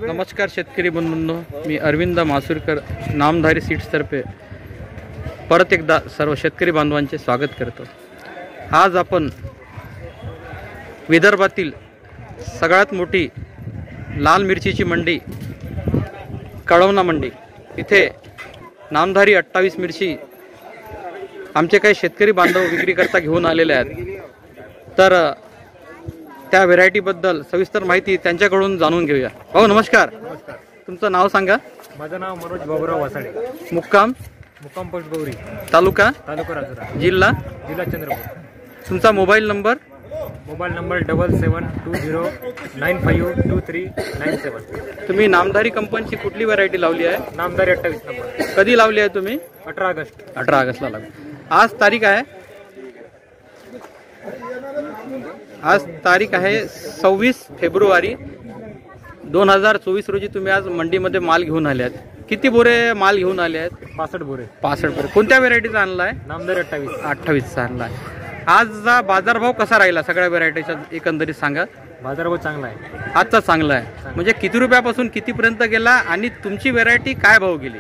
नमस्कार शेतकरी बंधूंनो, मी अरविंद मासुरकर नामधारी सीड्सतर्फे परत एकदा सर्व शेतकरी बांधवांचे स्वागत करतो। आज आपण विदर्भातील सगळ्यात मोठी लाल मिरचीची मंडी कळवणा मंडी इथे नामधारी 28 मिरची आमचे काही शेतकरी बांधव विक्री करता घेऊन आलेले आहेत। तर त्या व्हेरायटी बद्दल सविस्तर माहिती त्यांच्याकडून जाणून घेऊया। भाऊ नमस्कार। नमस्कार। तुमचं नाव सांगा। माझं नाव मनोज बाबूराव वासाडे, मुक्काम पोस्ट गौरी, तालुका राजुरा, जिल्हा चंद्रपूर। तुमचा मोबाईल नंबर 7720952397। तुम्ही नामधारी कंपनीची कुठली व्हेरायटी लावली आहे? नामधारी 28 नंबर। कधी लावली आहे तुम्ही? 18 ऑगस्ट। 18 ऑगस्टला लावली। आज तारीख आहे 26 फेब्रुवारी 2024 रोजी तुम्ही आज मंडीमध्ये माल घेऊन आले आहेत। किती बोरे माल घेऊन आले आहेत? 65 बोरे। 65 बोरे। कोणत्या व्हेरायटीचा आणला आहे? नामधारी 28 चा आणला आहे। आजचा बाजारभाव कसा राहिला सगळ्या व्हेरायटीचा एकंदरीत सांगा। बाजारभाव चांगला आहे आजचा चांगला आहे म्हणजे किती रुपयापासून कितीपर्यंत गेला आणि तुमची व्हेरायटी काय भाव गेली?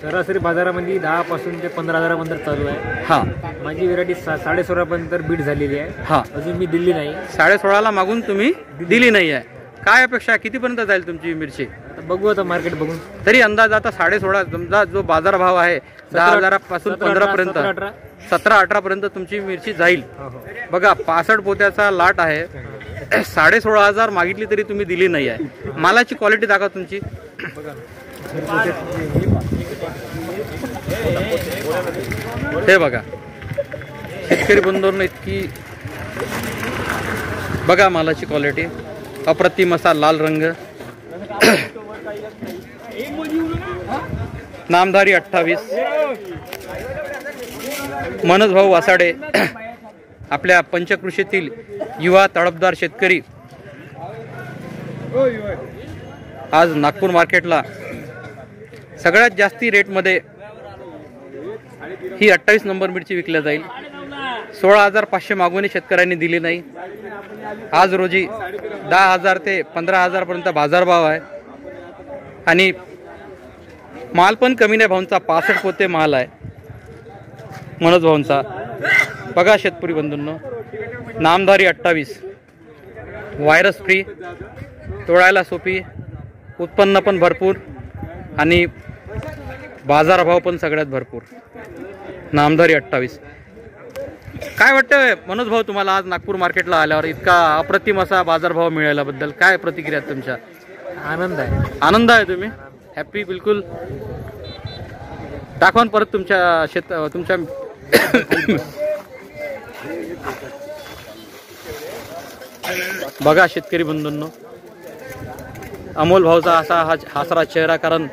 सरासरी बाजारामध्ये 10 पासून ते 15,000 पर्यंत चालू आहे। हा, माझी व्हेरायटी 16.5 पर्यंत बीट झालेली आहे। हा, अजून मी दिल्ली नाही। 16.5 मागून तुम्ही दिली नाही आहे। काय अपेक्षा कितीपर्यंत जाईल तुमची मिरची? आता बघू, आता मार्केट बघून तरी अंदाज आता 16.5 समजा जो बाजार भाव आहे 10,000 पासून 15 पर्यंत 17-18 पर्यंत तुमची मिरची जाईल। बघा 65 पोत्याचा लाट आहे। 16.5 मागितली तरी तुम्ही दिली नाही आहे। मालाची क्वालिटी दाखवा तुमची। हे बघा शेतकरी बंधूंनो, इतकी बघा मालाची क्वालिटी अप्रतिम असा लाल रंग। नामधारी 28 मनोज भाऊ वासाडे आपल्या पंचकृषीतील युवा तडफदार शेतकरी आज नागपूर मार्केटला सगळ्यात जास्ती रेटमध्ये ही 28 नंबर मिरची विकल्या जाईल। 16,500 मागवणी शेतकऱ्यांनी दिली नाही। आज रोजी 10,000 ते 15,000 पर्यंत बाजारभाव आहे आणि माल पण कमी नाही भाऊंचा। 65 पोते माल आहे मनोज भाऊंचा। बघा शेतकरी बंधूंनो, नामधारी 28 व्हायरस फ्री, तोडायला सोपी, उत्पन्न पण भरपूर आणि बाजारभाव पण सगळ्यात भरपूर। नामधारी 28 काय वाटतं मनोज भाऊ तुम्हाला आज नागपूर मार्केटला आल्यावर इतका अप्रतिम असा बाजारभाव मिळाल्याबद्दल काय प्रतिक्रिया तुमच्या? आनंद आहे। आनंद आहे, तुम्ही हॅपी बिलकुल। दाखवा परत तुमच्या तुमच्या बघा शेतकरी बंधूंनो, अमोल भाऊचा असा हासरा चेहरा, कारण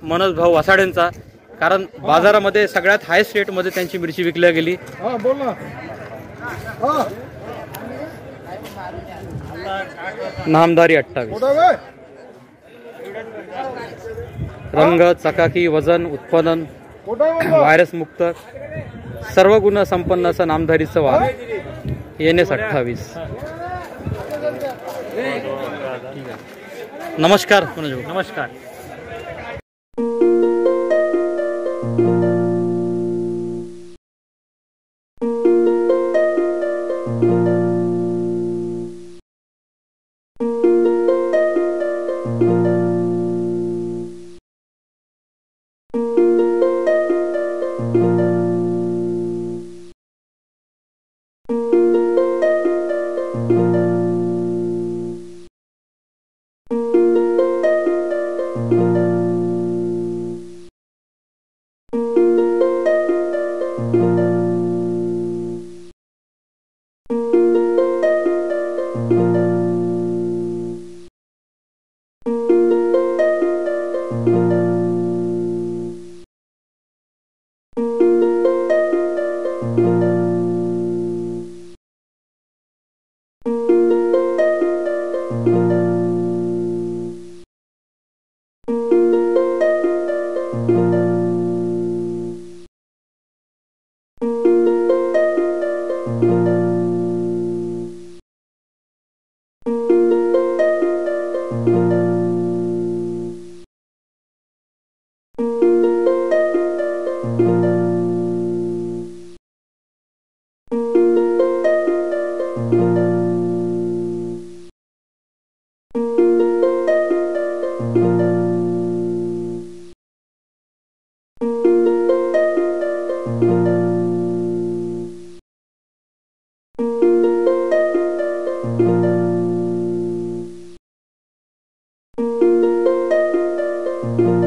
मनोज भाऊ वासाडेंचा, कारण बाजारामध्ये सगळ्यात हायस्ट रेट मध्ये त्यांची मिरची विकल्या गेली। नामधारी 28 रंग, चकाकी, वजन, उत्पादन, व्हायरस मुक्त, सर्व गुण संपन्न असं नामधारीचं वाण NS 28। नमस्कार मनोज भाऊ। नमस्कार। you.